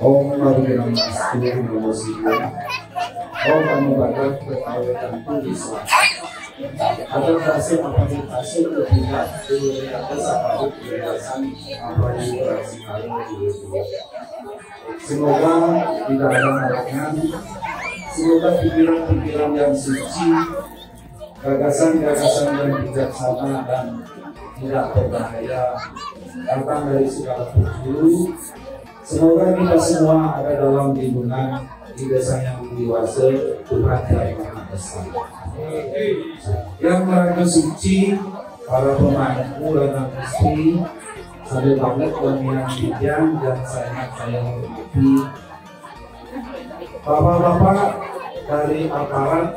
Om Mari Namaste Namaste. Om kami bakal bertawaran tulis atau hasil aplikasi berpindah dari atas apa penjelasan apa yang berarti semoga tidak ada halangan, semoga pikiran-pikiran yang suci, gagasan-gagasan yang bijaksana dan tidak berbahaya datang dari segala penjuru. Semoga kita semua ada dalam lindungan di desa yang dewasa Tuhan yang Maha Esa. Yang merasa suci, para pemangku dan istri, sampai banget yang bijak dan saya hormati. Bapak-bapak dari aparat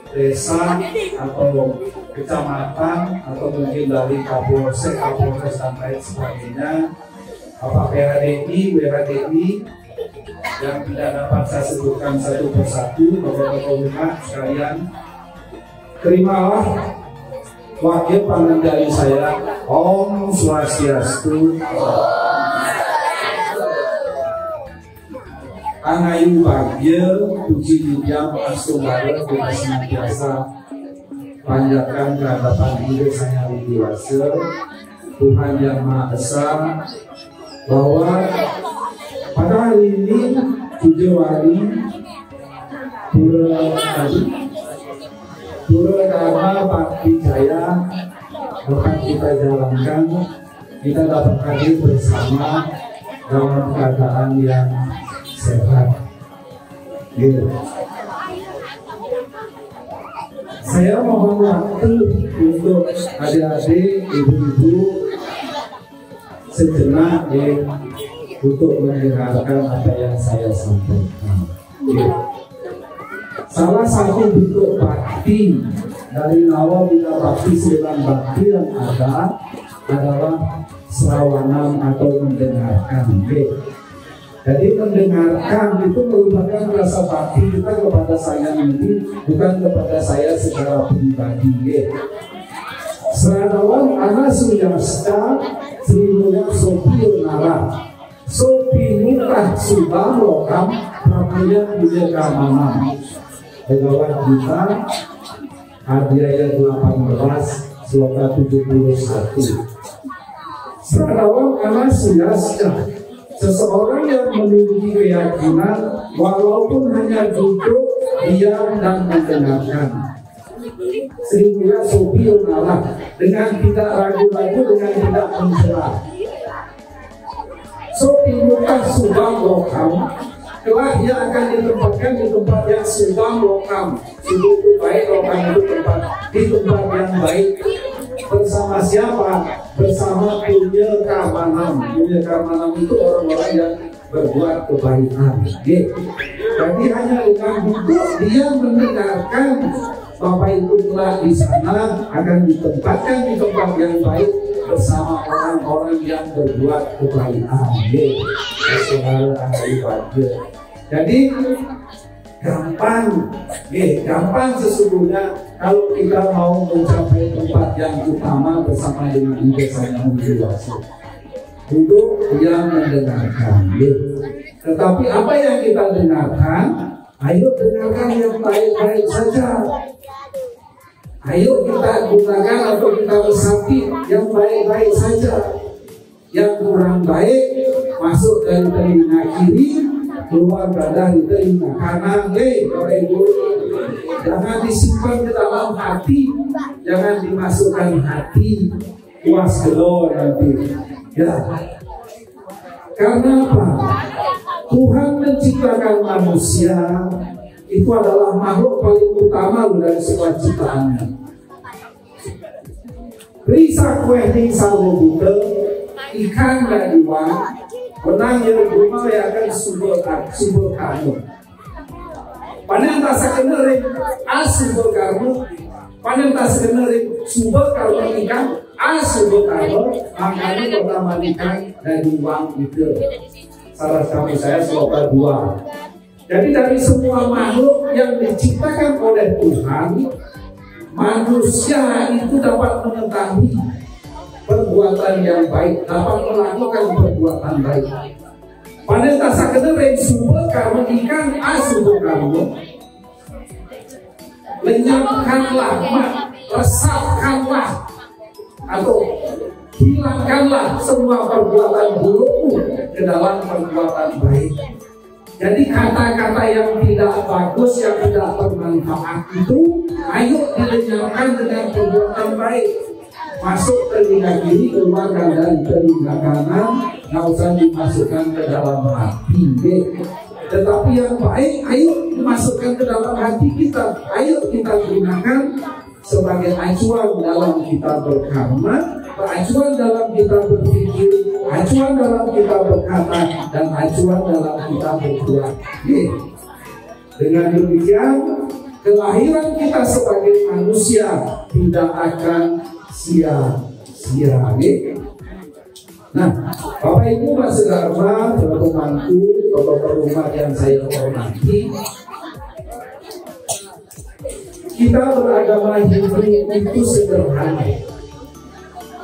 desa atau kecamatan atau mungkin dari Kapolsek dan lain sebagainya, Bapak PHDI, WHDI yang tidak dapat saya sebutkan satu persatu, Bapak-bapak rumah sekalian, terimalah wakil panen dari saya. Om Swastiastu. Angayu bahagia, puji didiam, astunggal, kita senantiasa panjatkan kehadapan hidup saya yang dewasa, Tuhan yang Maha Esa, bahwa pada hari ini 7 hari Pura Dharma Bakti Jaya dapat kita jalankan, kita dapat hadir bersama dalam keadaan yang sehat. Gitu. Saya mohon waktu untuk adik-adik, ibu-ibu sejenak untuk mendengarkan apa yang saya sampaikan. Salah satu bentuk bakti dari Nawa Bina Bakti 9 bakti yang ada adalah serawanan atau mendengarkan. Jadi mendengarkan itu merupakan rasa bakti kita kepada saya nanti, bukan kepada saya secara pribadi. Seradawan anak suyasta Sri Mulia Sopi Nara Sopi Mutah Subah Lokam Prapuya Puja Kamanam. Pegawai kita Adiaya 18 Sloka 71. Seradawan anak suyasta, seseorang yang memiliki keyakinan walaupun hanya duduk, diam dan mendengarkan. Sri Mulia Sopi Nara dengan tidak ragu-ragu, dengan tidak mencela. Sopi Mutah Subah Lokam, kelak ia akan ditempatkan di tempat yang subah lokam. Subah itu baik, lokam itu tempat, di tempat yang baik. Bersama siapa? Bersama Punya Kamanam. Punya Kamanam itu orang-orang yang berbuat kebaikan. Jadi hanya dengan duduk dia mendengarkan, Bapak itu telah di sana akan ditempatkan di tempat yang baik bersama orang-orang yang berbuat kebaikan. Jadi gampang, gampang sesungguhnya kalau kita mau mencapai tempat yang utama bersama dengan desa yang dewasa. Duduk yang mendengarkan. Tetapi apa yang kita dengarkan? Ayo dengarkan yang baik-baik saja. Ayo kita gunakan atau kita resapi yang baik-baik saja. Yang kurang baik masuk dari telinga kiri, keluar dari telinga kanan. Jangan disimpan di dalam hati, jangan dimasukkan hati, puas gelo nanti. Ya, karena apa? Tuhan menciptakan manusia itu adalah makhluk paling utama dari semua ciptaannya. Risa kue di salobute, ikan dan iwan, benang yang rumah yang akan subur kamu. Panen tak sekenering subur kamu, panen tak sekenering subur kamu ikan subur kamu, makanya pertama ikan dan iwan itu. Salah satu saya sloka 2. Jadi dari semua makhluk yang diciptakan oleh Tuhan, manusia itu dapat mengetahui perbuatan yang baik, dapat melakukan perbuatan baik. Panen tasa kena reng sumber karena ikan asuh kamu. Lenyapkanlah, resapkanlah, atau hilangkanlah semua perbuatan burukmu ke dalam perbuatan baik. Jadi kata-kata yang tidak bagus, yang tidak bermanfaat itu, ayo dilenyapkan dengan perbuatan baik. Masuk telinga kiri, keluarkan dari telinga kanan, nggak usah dimasukkan ke dalam hati. Tetapi yang baik, ayo dimasukkan ke dalam hati kita. Ayo kita gunakan sebagai acuan dalam kita berkarma, acuan dalam kita berpikir, acuan dalam kita berkata, dan acuan dalam kita berbuat. Dengan demikian, kelahiran kita sebagai manusia tidak akan sia-sia. Nah, Bapak Ibu Mas Dharma, teman-temanku, bapak rumah yang saya hormati, kita beragama Hindu itu sederhana.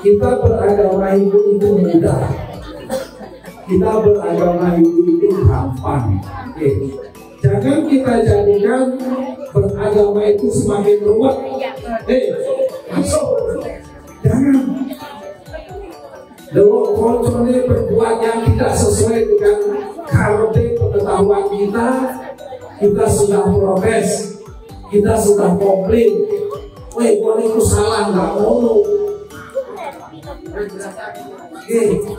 Kita beragama Hindu itu mudah. Kita beragama Hindu itu gampang. Jangan kita jadikan beragama itu semakin ruwet. Masuk. Jangan. Kalau kontrolnya berbuat yang tidak sesuai dengan karde pengetahuan kita sudah protes, kita sudah komplain. Weh, kalau itu salah, nggak mau.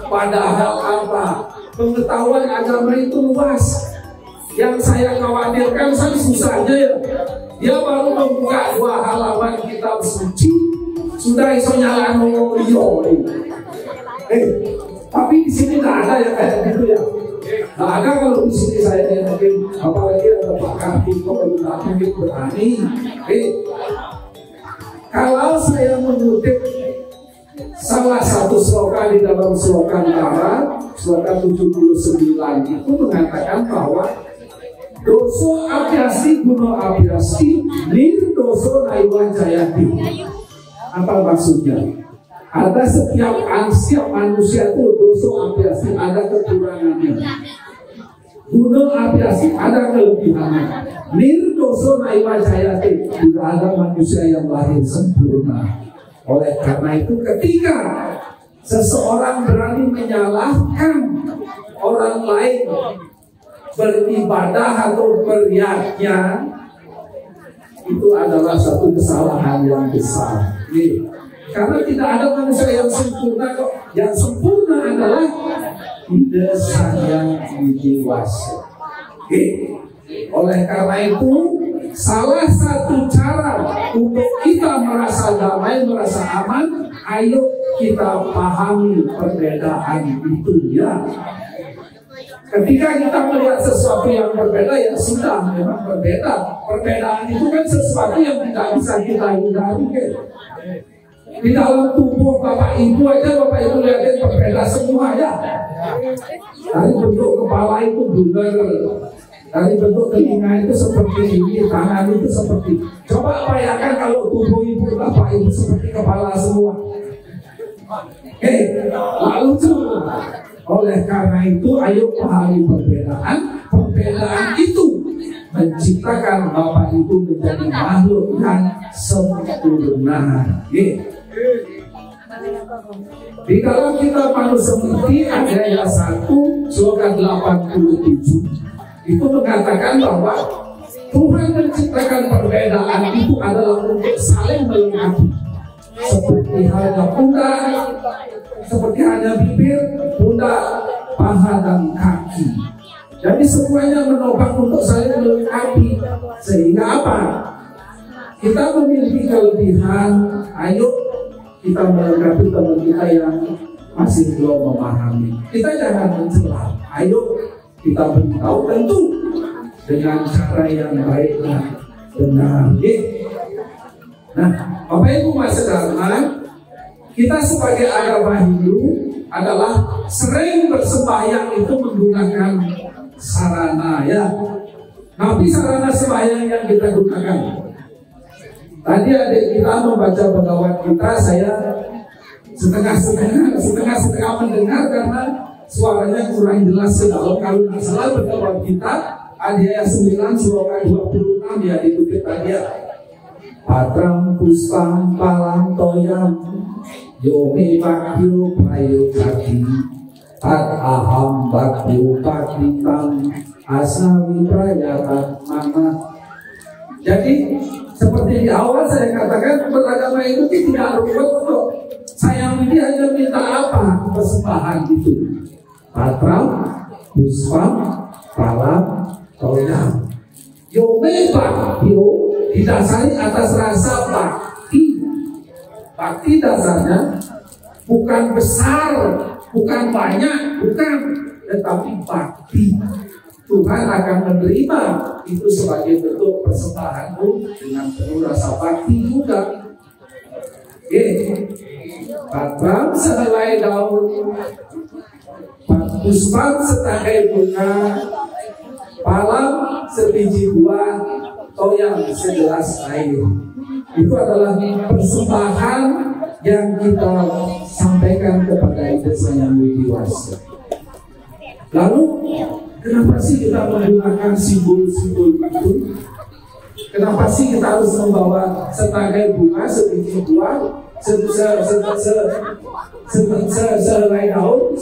Padahal apa? Pengetahuan agama itu luas. Yang saya khawatirkan susah aja ya. Dia baru membuka 2 halaman kitab suci, sudah iso nyalakan ngomong liyo. Tapi di sini nggak ada yang kayak gitu ya. Nggak ada kalau di sini saya yakin, apalagi ada Pak Kartiko mungkin berani. Kalau saya mengutip salah satu sloka di dalam sloka Tara, sloka 79 itu mengatakan bahwa doso abhyasti guno abhyasti nirdoso naiwan jayati. Apa maksudnya? Ada setiap manusia itu doso abhyasti, ada kekurangannya. Guno abhyasti, ada kelebihannya. Nirdoso naiwan jayati, tidak ada manusia yang lahir sempurna. Oleh karena itu ketika seseorang berani menyalahkan orang lain beribadah atau beriaknya, itu adalah satu kesalahan yang besar. Karena tidak ada manusia yang sempurna kok. Yang sempurna adalah ide sang yang widiwasa. Oleh karena itu, salah satu cara untuk kita merasa damai, merasa aman, ayo kita pahami perbedaan itu ya. Ketika kita melihat sesuatu yang berbeda, ya sudah, memang berbeda. Perbedaan itu kan sesuatu yang tidak bisa kita hindari. Di dalam tubuh Bapak Ibu aja, Bapak Ibu lihatin berbeda semua ya. Dari bentuk kepala itu bunder, dari bentuk telinga itu seperti ini, tangan itu seperti. Coba bayangkan kalau tubuh Ibu Bapak Ibu seperti kepala semua. Lalu oleh karena itu, ayo pahami perbedaan. Perbedaan itu menciptakan Bapak Ibu menjadi makhluk yang sempurna. Di dalam kitab Manusmriti ayat 1 surah 87 itu mengatakan bahwa Tuhan menciptakan perbedaan itu adalah untuk saling melengkapi. Seperti halnya pundak, seperti halnya bibir, pundak, paha dan kaki. Jadi semuanya menopang untuk saling melengkapi. Sehingga apa? Kita memiliki kelebihan, ayo kita melengkapi teman kita yang masih belum memahami. Kita jangan mencela, ayo kita beritahu, tentu dengan cara yang baik dan benar. Nah, Bapak Ibu Mas Dharma, kita sebagai agama Hindu adalah sering bersembahyang itu menggunakan sarana ya. Tapi sarana sembahyang yang kita gunakan, tadi adik kita membaca Bhagavad Gita, saya setengah mendengar karena suaranya kurang jelas ke dalam. Kalau nggak salah berkawan kita ada ayat 9 surah 26 ya, dikutip tadi ya. Patram puspang palang toyam yomi bakyu prayu kati tat aham bakyu pakitam asnawi prayatan mana. Jadi seperti di awal saya katakan, beragama itu tidak ruwet kok. Saya ini hanya minta apa? Persembahan itu. Patram, puspam, palam, toyam. Yome bakyo didasari atas rasa bakti. Bakti dasarnya bukan besar, bukan banyak, bukan, tetapi bakti. Tuhan akan menerima itu sebagai bentuk persembahanmu dengan penuh rasa bakti juga. Patram sehelai daun, puspam setangkai bunga, palam sebiji buah, toyam segelas air. Itu adalah persembahan yang kita sampaikan kepada Ida Sang Widiwasa. Lalu kenapa sih kita menggunakan simbol-simbol itu? Kenapa sih kita harus membawa setangkai bunga, sebiji buah, sehelai daun,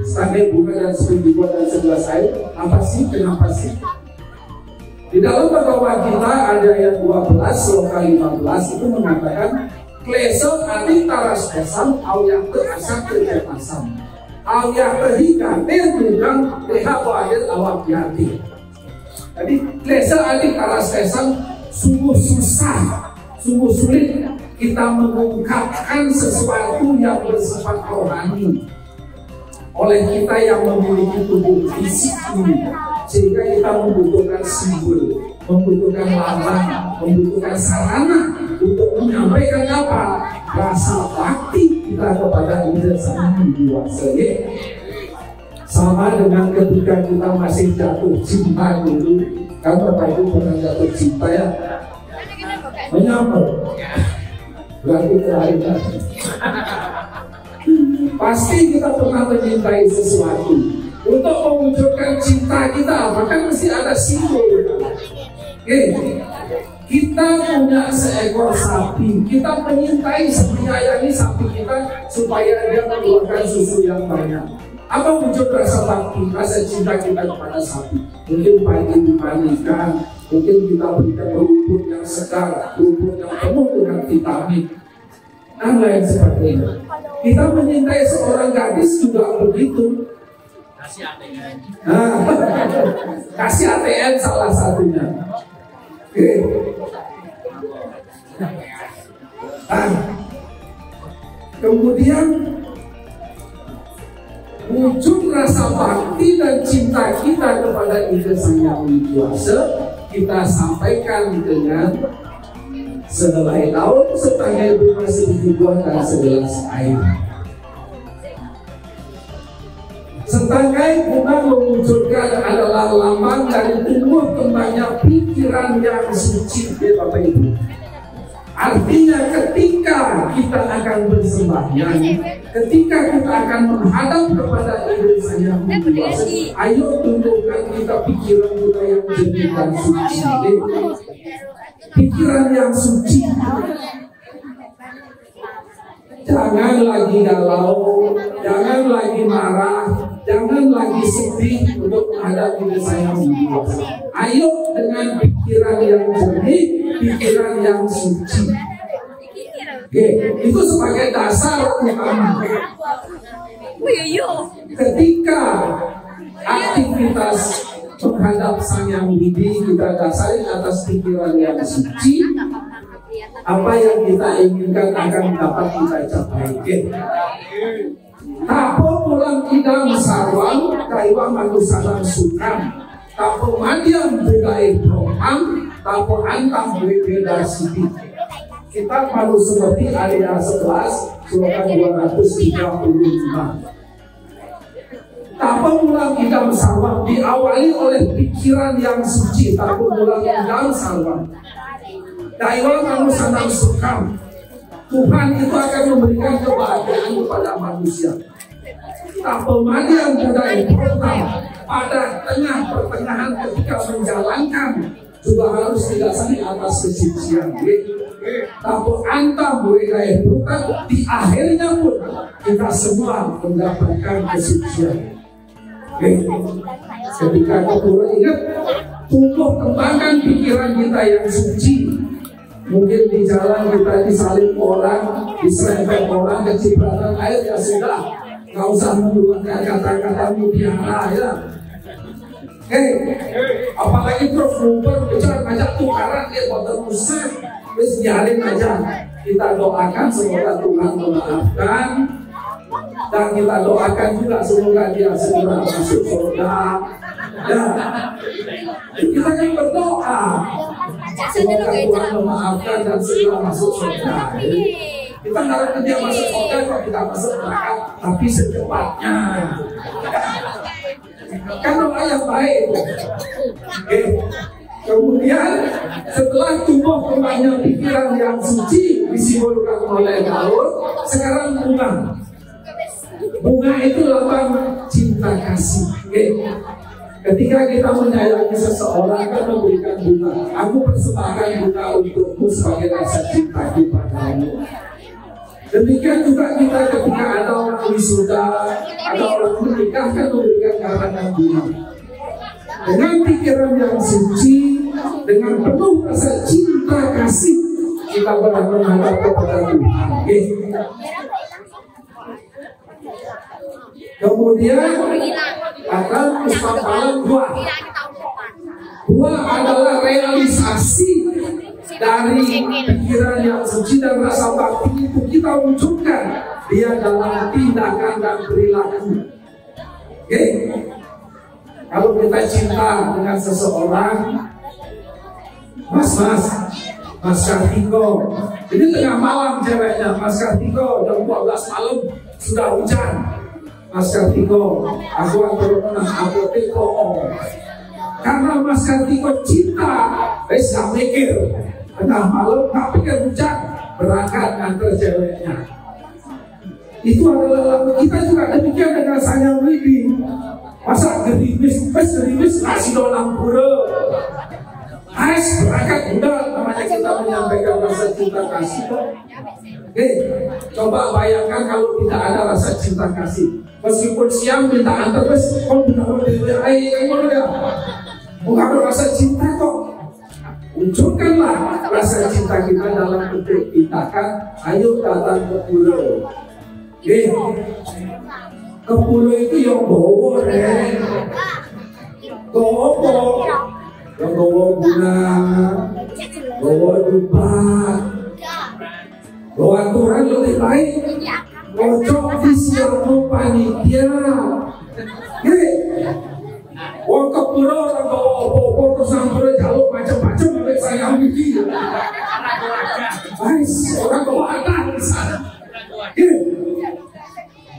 setangkai bunga dan sebiji buah dan segelas air? Apa sih? Kenapa sih? Di dalam perkawan kita ada ayat 12 surah 15 itu mengatakan kleso ati taras esam awyah terasam terjetasam awyah terhika terbukan leha wajil awak yati. Jadi kleso ati taras esam sungguh susah, sungguh sulit kita mengungkapkan sesuatu yang bersifat rohani oleh kita yang memiliki tubuh fisik ini, sehingga kita membutuhkan simbol, membutuhkan lambang, membutuhkan sarana untuk menyampaikan apa? Rasa bakti kita kepada Ida Sang Widiwasa. Sama dengan ketika kita masih jatuh cinta dulu, kan Bapak Ibu pernah jatuh cinta ya? Menyamar, berarti kelainan. Pasti kita pernah menyintai sesuatu. Untuk mewujudkan cinta kita, maka mesti ada simbol. Kita punya seekor sapi, kita menyintai, menyayangi sapi kita supaya dia mengeluarkan susu yang banyak. Apa wujud rasa bakti, rasa cinta kita kepada sapi? Mungkin pagi dimandikan, mungkin kita berikan rumput yang segar, rumput yang penuh dengan vitamin, dan lain sebagainya. Kita menyintai seorang gadis juga begitu. Kasih ATM. Kasih ATM salah satunya. Kemudian wujud rasa bakti dan cinta kita kepada Ida Sang Widiwasa kita sampaikan dengan sehelai daun, setangkai bunga, sebiji buah dan segelas air. Setangkai bunga mewujudkan adalah lambang dari tumbuh kembangnya pikiran yang suci, ya Bapak Ibu. Artinya ketika kita akan bersembahyang, ketika kita akan menghadap kepada Ida Sang Widiwasa, ayo tunjukkan kita pikiran kita yang jernih dan suci. Pikiran yang suci. Jangan lagi galau, jangan lagi marah, jangan lagi sedih untuk menghadapi Ida Sang Widiwasa. Ayo dengan pikiran yang jernih, pikiran yang suci. Itu sebagai dasar utama. Ketika aktivitas menghadap Sang Yang Widi kita dasari atas pikiran yang suci, apa yang kita inginkan akan dapat kita capai. Tapo pulang idam sarwang kaiwa manusanang sukam, tapo mandiam begai proham, tapo antam beda sidi. Kita baru seperti ayat 11 surah 235. Tapung mulang idam sarwang diawali oleh pikiran yang suci. Tapung mulang idam sarwang daiwa manusanang sukam. Tuhan itu akan memberikan kebahagiaan kepada manusia. pemandian budaya program pada tengah pertengahan ketika menjalankan juga harus didasari atas kesucian. Tapi antam budaya program di akhirnya pun kita semua mendapatkan kesucian. Ketika kita ingat tumbuh kembangkan pikiran kita yang suci. Mungkin di jalan kita disalib orang, diserempet orang, kecipratan air, ya sudah, nggak usah menggunakan kata-kata mutiara ya. Apalagi Prof. Ruber bicara ngajak tukaran dia buat musik, terus biarin aja. Kita doakan semoga Tuhan memaafkan, dan kita doakan juga semoga dia segera masuk surga. Ya, kita kan berdoa semoga Tuhan memaafkan dan segera masuk surga. Kita harapkan dia masuk surga kalau kita masuk neraka, tapi secepatnya. Kan doa yang baik. Kemudian setelah tumbuh kembangnya pikiran yang suci disimbolkan oleh daun, sekarang bunga. Bunga itu lambang cinta kasih. Ketika kita menyayangi seseorang, kan memberikan bunga. Aku persembahkan bunga untukmu sebagai rasa cintaku padamu. Demikian juga kita ketika ada orang wisuda, ada orang menikah, kan memberikan karangan bunga. Dengan pikiran yang suci, dengan penuh rasa cinta kasih, kita menghadap kepada Tuhan. Kemudian akan puspapalan buah. Buah adalah realisasi dari pikiran yang suci dan rasa bakti itu kita wujudkan dia dalam tindakan dan perilaku. Kalau kita cinta dengan seseorang, Mas Kartiko, ini tengah malam ceweknya, Mas Kartiko jam 12 malam sudah hujan. Mas Kartiko, aku akan apotek kok. Karena Mas Kartiko cinta, gak mikir. Tengah malam gak pikir hujan, berangkat nganter ceweknya. Itu adalah kita juga demikian dengan saya Widi. Masa gerimis kasih dolang pura. Ais berangkat udah, namanya kita menyampaikan rasa cinta kasih. Coba bayangkan kalau tidak ada rasa cinta kasih. Meskipun siang minta antar, kok benar-benar ya. Bukan ada rasa cinta kok. Wujudkanlah rasa cinta kita dalam bentuk tindakan. Ayo datang ke pulau. Ke pulau itu yang bawa yang bawa bunga, bawa dupa, bawa aturan lebih baik. Bocok di siapmu panitia. Wong ke pulau orang bawa opo-opo terus sampai jaluk macam-macam sampai saya mikir. Orang bawa atas di sana.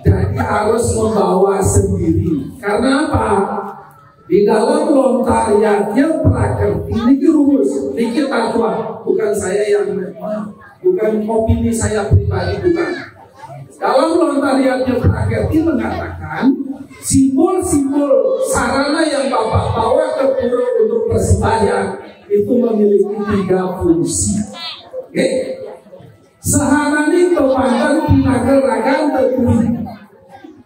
Jadi harus membawa sendiri. Karena apa? Di dalam lontariannya prakerti ini rumus, ini kita tua, bukan saya yang bukan opini saya pribadi, bukan. Dalam lontariannya prakerti mengatakan simbol-simbol sarana yang Bapak bawa ke pura untuk persembahyang itu memiliki 3 fungsi. Sahanani bepantan pinaga ragan terpuri.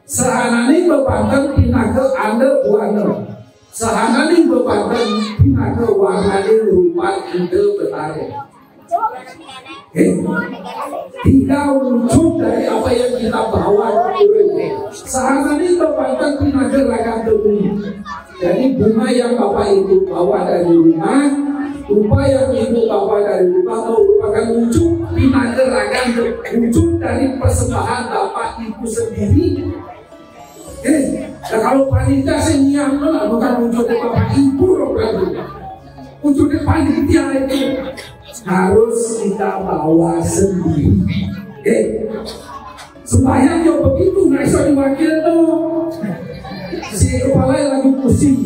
Sahanani bepantan pinaga anda buana. Sahanani bepantan pinaga warnani rupa ide betare. 3 wujud dari apa yang kita bawa ke pura. Sahanani bepantan pinaga ragan terpuri. Jadi bunga yang Bapak Ibu bawa dari rumah, rupa yang Ibu bawa dari rumah merupakan wujud pinaga ragan, wujud dari persembahan Bapak Ibu sendiri. Dan kalau panitia saya bukan wujudnya Bapak Ibu, wujudnya panitia itu harus kita bawa sendiri. Sembahyang yang begitu nggak bisa diwakil tuh. Si kepala lagi pusing.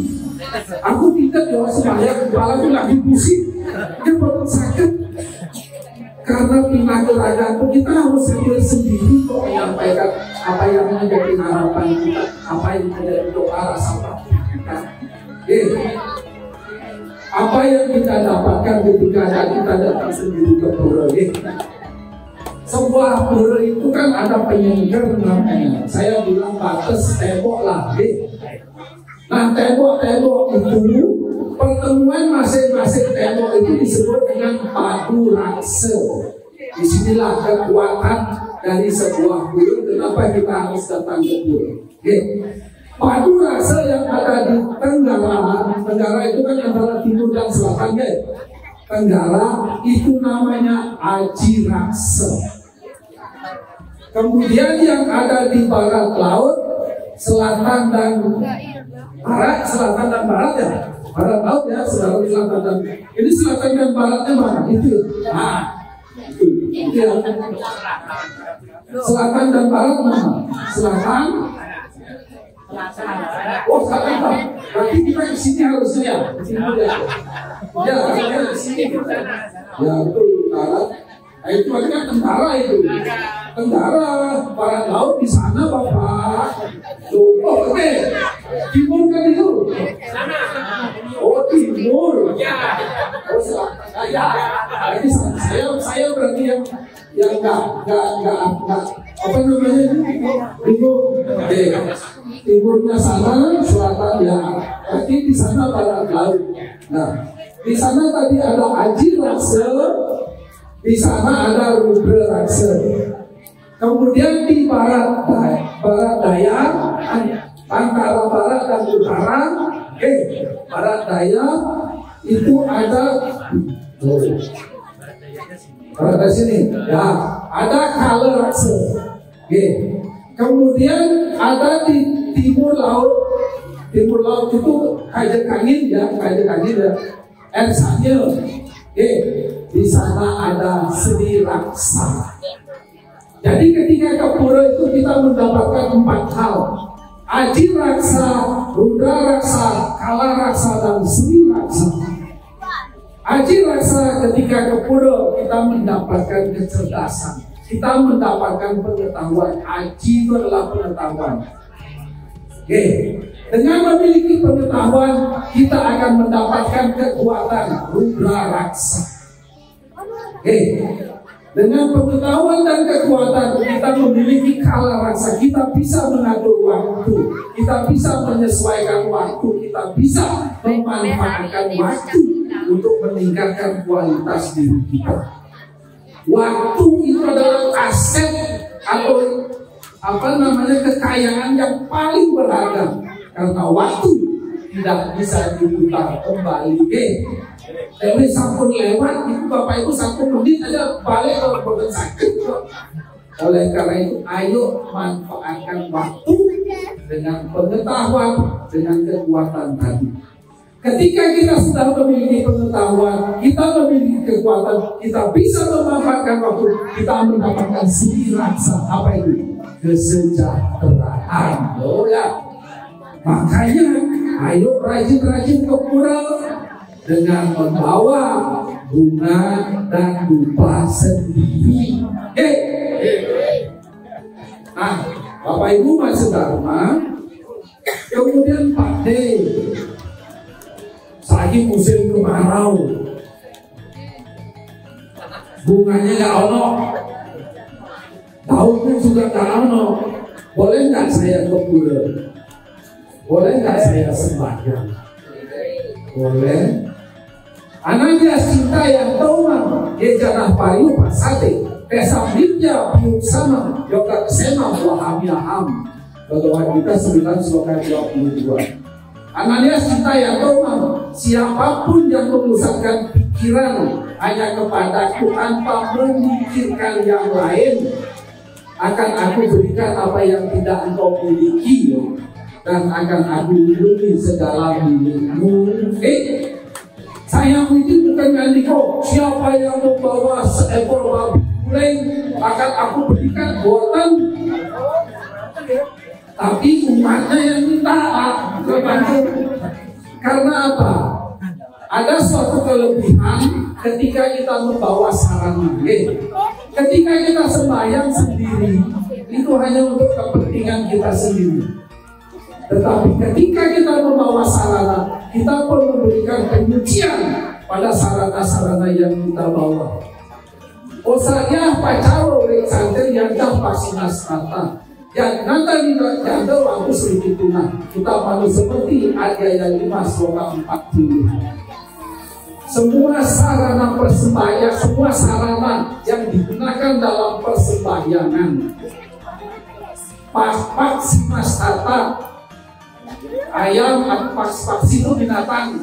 Aku tidak jawab sembahyang, kepala itu lagi pusing. Dia baru sakit. Karena pindah ke raga itu kita harus sendiri kok menyampaikan apa yang menjadi harapan kita, apa yang menjadi doa rasa bakti kita. Apa yang kita dapatkan ketika kita datang sendiri ke pura. Sebuah pura itu kan ada penyengger namanya. Saya bilang batas tembok lah. Nah, tembok-tembok itu, pertemuan masing-masing tembok itu disebut dengan padu raksa. Disinilah kekuatan dari sebuah pura. Kenapa kita harus datang ke pura? Padu raksa yang ada di Tenggara itu kan antara timur dan selatan. Tenggara itu namanya Aji Raksa. Kemudian yang ada di barat laut, selatan dan barat ya, barat laut ya, selatan dan ini selatan dan baratnya mana? Itu, itu ya. Selatan dan barat mana? Selatan. Oh, selatan. Berarti kita ke sini harusnya. Ya, ke sini. Ya, betul, barat. Nah, itu artinya Tenggara itu. Tenggara, barat laut di sana, Bapak. Oh, oke. Timur kan itu? Oh, timur. Oh, selatan. Ya. Ini saya berarti yang nggak apa namanya? Timur. Oke. Timurnya sana, selatan ya. Berarti di sana barat laut. Nah, di sana tadi ada Aji Raksa, di sana ada Rudra Raksa. Kemudian di barat daya, antara barat dan utara, barat daya itu ada barat daya sini, ya, ada Kala Raksa. Kemudian ada di timur laut itu Kajak Angin ya, Ersanya. Di sana ada Sri Raksa. Jadi ketika ke pura itu kita mendapatkan 4 hal: Aji Raksa, Rudra Raksa, Kala Raksa, dan Sri Raksa. Aji Raksa ketika ke pura kita mendapatkan kecerdasan, kita mendapatkan pengetahuan. Aji itu adalah pengetahuan. Dengan memiliki pengetahuan kita akan mendapatkan kekuatan Rudra Raksa. Dengan pengetahuan dan kekuatan kita memiliki Kala Raksa. Kita bisa mengatur waktu, kita bisa menyesuaikan waktu, kita bisa memanfaatkan waktu untuk meningkatkan kualitas diri kita. Waktu itu adalah aset atau kekayaan yang paling berharga, karena waktu tidak bisa diputar kembali. Tapi sampun lewat itu Bapak Ibu 1 menit aja balik kalau betul sakit. Oleh karena itu ayo manfaatkan waktu dengan pengetahuan, dengan kekuatan tadi. Ketika kita sudah memiliki pengetahuan, kita memiliki kekuatan, kita bisa memanfaatkan waktu, kita mendapatkan Sri Raksa. Apa itu? Kesejahteraan. Oh ya. Makanya ayo rajin-rajin ke pura dengan membawa bunga dan dupa sendiri. Nah, Bapak Ibu Mas Dharma, kemudian Pak D, lagi musim kemarau, bunganya nggak ono, daunnya juga nggak ono. Boleh nggak saya ke pura? Boleh nggak saya sembahyang? Boleh. Anaknya cinta yang tahu dia jangan payu pasate, kesambitnya piuk sama, yoga kesema wahamilaham. Bagaimana kita 9:22. Anaknya cinta yang tahu siapapun yang memusatkan pikiran hanya kepadaku tanpa memikirkan yang lain, akan aku berikan apa yang tidak engkau miliki, dan akan aku lindungi segala milikmu. Sayang itu bukan nyanyiku, siapa yang membawa seekor babi guling akan aku berikan buatan. Tapi umatnya yang minta kepada. Karena apa? Ada suatu kelebihan ketika kita membawa sarana. Ketika kita sembahyang sendiri, itu hanya untuk kepentingan kita sendiri. Tetapi ketika kita membawa sarana, kita pun memberikan penyucian pada sarana-sarana yang kita bawa. Osanya pacaro rek santer yang paksinas kata. Yang nanti tidak waktu sedikit tunah. Kita malu seperti ayat 5 surah 40. Semua sarana persembahyangan, semua sarana yang digunakan dalam persembahyangan, paksinas kata, ayam, paksi itu binatang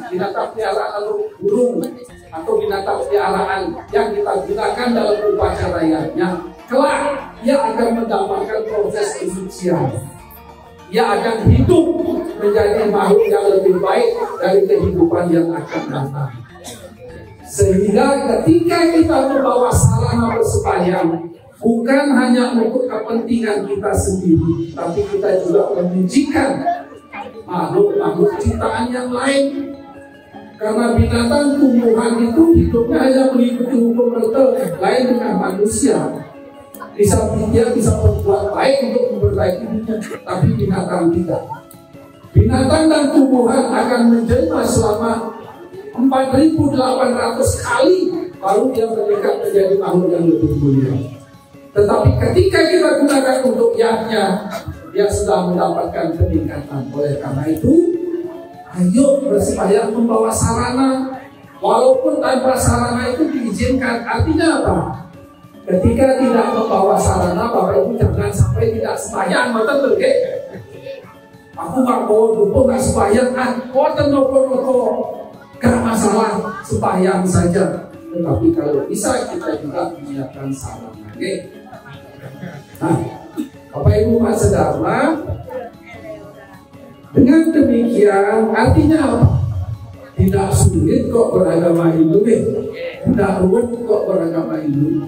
piaraan atau burung atau binatang piaraan yang kita gunakan dalam upacaranya. Kelak ia akan mendapatkan proses kesucian. Ia akan hidup menjadi makhluk yang lebih baik dari kehidupan yang akan datang. Sehingga ketika kita membawa sarana persembahyangan, bukan hanya untuk kepentingan kita sendiri, tapi kita juga menyucikan makhluk-makhluk ciptaan yang lain. Karena binatang tumbuhan itu hidupnya hanya mengikuti hukum lain dengan manusia. Dia bisa berbuat baik untuk memperbaiki dunia, tapi binatang tidak. Binatang dan tumbuhan akan menjelma selama 4.800 kali baru dia meningkat menjadi makhluk yang lebih mulia. Tetapi ketika kita gunakan untuk yatnya, dia sudah mendapatkan peningkatan. Oleh karena itu, ayo bersembahyang membawa sarana, walaupun tanpa sarana itu diizinkan. Artinya apa? Ketika tidak membawa sarana, Bapak Ibu jangan sampai tidak sembahyang. Betul, ke? Aku nggak mau dukung nggak sembahyang. Noko, gak masalah, sembahyang saja. Tetapi kalau bisa kita juga menyiapkan sarana. Nah, Bapak Ibu Mas Dharma, dengan demikian artinya apa? Tidak sulit kok beragama Hindu, tidak rumit kok beragama Hindu.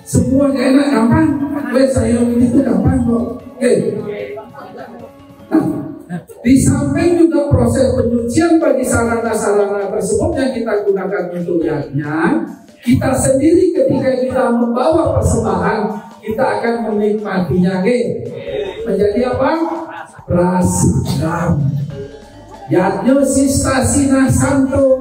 Semuanya enak, gampang. Saya itu gampang kok. Nah, di samping juga proses penyucian bagi sarana-sarana tersebut yang kita gunakan untuk yatnya, kita sendiri ketika kita membawa persembahan, kita akan menikmatinya. Menjadi apa? Prasadam. Yatnyo sista sina santo,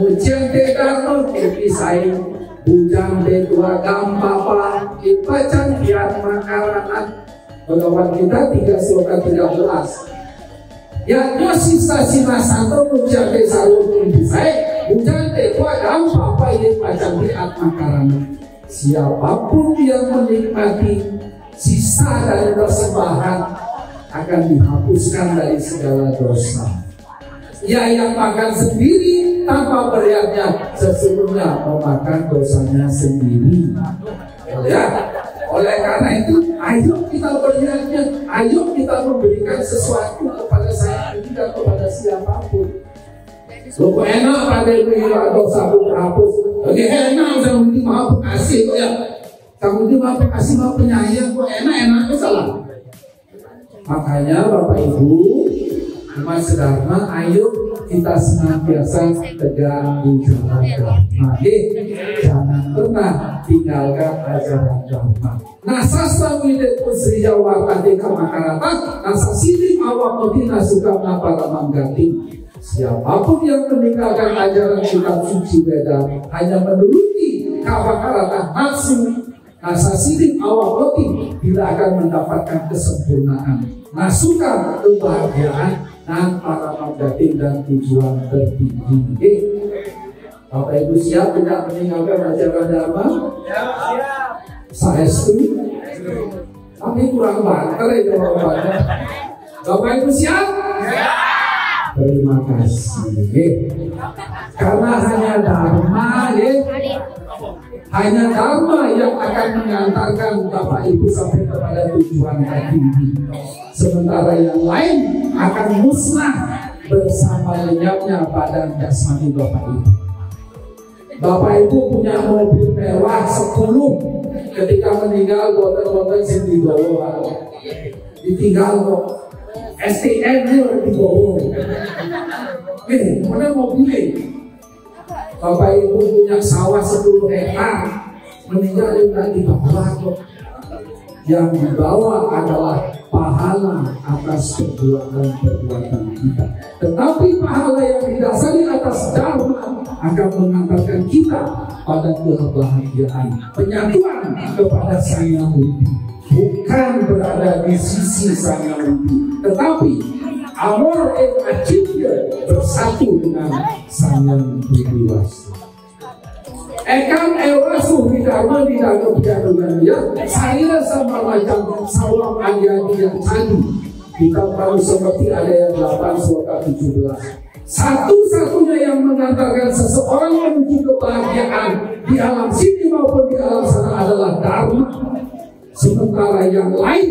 mujian tedarno kepisai, bujang dedua gampapa, ipacan kiat makaranat. Bagawan kita 3 sloka 13. Yatnyo sista sina santo, mujian tedarno kepisai, bujang dedua gampapa, ipacan kiat makaranat. Siapapun yang menikmati sisa dari persembahan akan dihapuskan dari segala dosa. Ya, yang makan sendiri tanpa beriatnya sesungguhnya memakan dosanya sendiri. Ya, oleh karena itu, ayo kita beriatnya, ayo kita memberikan sesuatu kepada saya dan kepada siapapun. Lo kok enak pada mengira dosa terhapus? Oke, enak sama ini maaf kasih kok ya. Kamu ini maaf kasih maaf penyayang kok enak itu salah. Makanya Bapak Ibu, Mas Dharma, ayo kita senantiasa tegak di jalan Dharma. Jangan pernah tinggalkan ajaran Dharma. Nasa widet pusriya wakati kamakarata, nasa sidik awak mati nasuka para manggating. Siapapun yang meninggalkan ajaran kitab suci Weda hanya menuruti kamakarata nafsu, nasa sidik awak mati, tidak akan mendapatkan kesempurnaan. Nasuka kebahagiaan dan para manggating dan tujuan tertinggi. Bapak Ibu siap tidak meninggalkan ajaran Dharma? Siap. Saya setuju. Tapi kurang banter ya jawabannya. Bapak Ibu siap? Siap. Terima kasih. Karena hanya Dharma, hanya Dharma yang akan mengantarkan Bapak Ibu sampai kepada tujuan tertinggi. Sementara yang lain akan musnah bersama lenyapnya badan jasmani Bapak Ibu. Bapak Ibu punya mobil mewah 10, ketika meninggal boten-boten sing dibawa. Ditinggal kok. STM itu dibawa. Mana mau pilih? Bapak Ibu punya sawah 10 hektar, meninggal juga di bawah kok. Yang dibawa adalah pahala atas perbuatan kita. Tetapi pahala yang didasari atas dharma akan mengantarkan kita pada kebahagiaan, penyatuan kepada Sang Yang Widi. Bukan berada di sisi Sang Yang Widi, tetapi amor et achievement bersatu dengan Sang Yang Widiwasa. Ekam ewasu dharma di dalam kebijakan dia, saya sama macam sawam ayat yang tadi. Kita tahu seperti ada yang 8 surat 17. Satu-satunya yang mengantarkan seseorang menuju kebahagiaan di alam sini maupun di alam sana adalah dharma. Sementara yang lain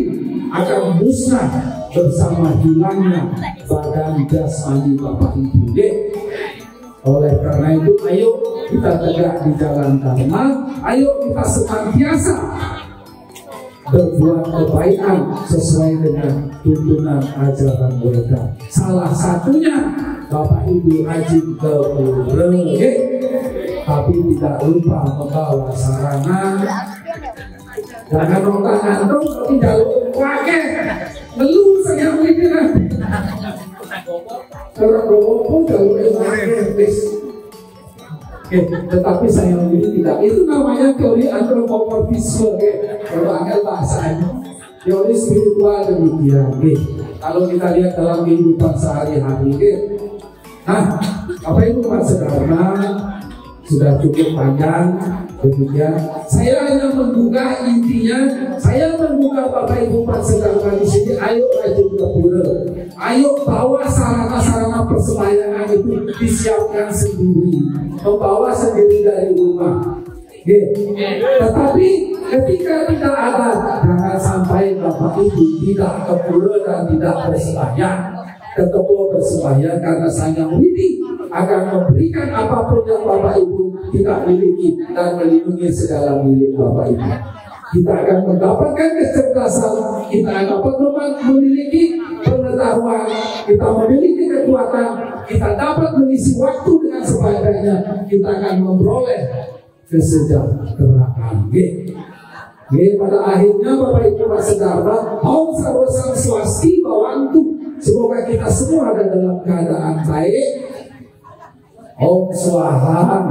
akan musnah bersama hilangnya badan jasmani Bapak Ibu. Oleh karena itu, ayo kita tegak di jalan dharma, ayo kita senantiasa berbuat kebaikan sesuai dengan tuntunan ajaran Buddha. Salah satunya Bapak Ibu rajin ke pura, tapi tidak lupa membawa sarana. Jangan nonton-nonton tapi jalur wakil belum saya mikirkan. Kalau pun jalur wakil. Tetapi saya ini tidak. Itu namanya teori antropomorfisme. Kalau angkat bahasanya teori spiritual demikian. Kalau kita lihat dalam kehidupan sehari-hari, nah, apa itu maksud dharma? Sudah cukup panjang. Demikian, saya hanya membuka intinya. Saya membuka Bapak Ibu Pansedharma di sini. Ayo rajin ke pura. Ayo bawa sarana-sarana persembahyangan itu disiapkan sendiri. Membawa sendiri dari rumah. Tetapi ketika tidak ada, jangan sampai Bapak Ibu tidak ke pura dan tidak bersembahyang. Tetap bersembahyang karena Sang Yang Widi akan memberikan apapun yang Bapak Ibu tidak miliki dan melindungi segala milik Bapak Ibu. Kita akan mendapatkan kecerdasan, kita akan memiliki pengetahuan, kita memiliki kekuatan, kita dapat mengisi waktu dengan sebaik-baiknya, kita akan memperoleh kesejahteraan. Pada akhirnya Bapak Ibu Pansedharma, Om Sarwa Sang Swasti Bawantu. Semoga kita semua ada dalam keadaan baik. Om Swaha.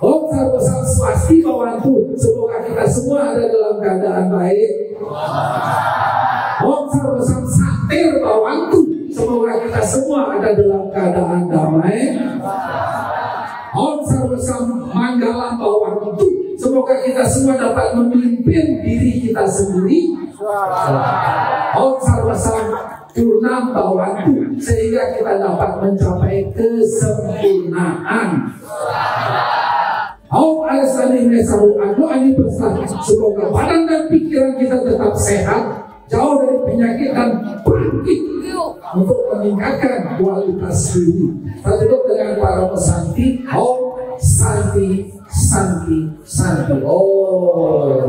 Om Sarwa Sang Swasti Bawantu. Semoga kita semua ada dalam keadaan baik. Om Sarwa Sang Satir Bawantu. Semoga kita semua ada dalam keadaan damai. Om Sarwa Sang Manggalam Bawantu. Semoga kita semua dapat memimpin diri kita sendiri. Om Sarwa Sang Purnam Bawantu, sehingga kita dapat mencapai kesempurnaan. Om Alasani Mesaru Adu Ani Besar. Semoga badan dan pikiran kita tetap sehat, jauh dari penyakit dan bangkit untuk meningkatkan kualitas diri. Kita tutup dengan para pesanti. Om Santi Santi Santi. Oh.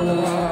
Oh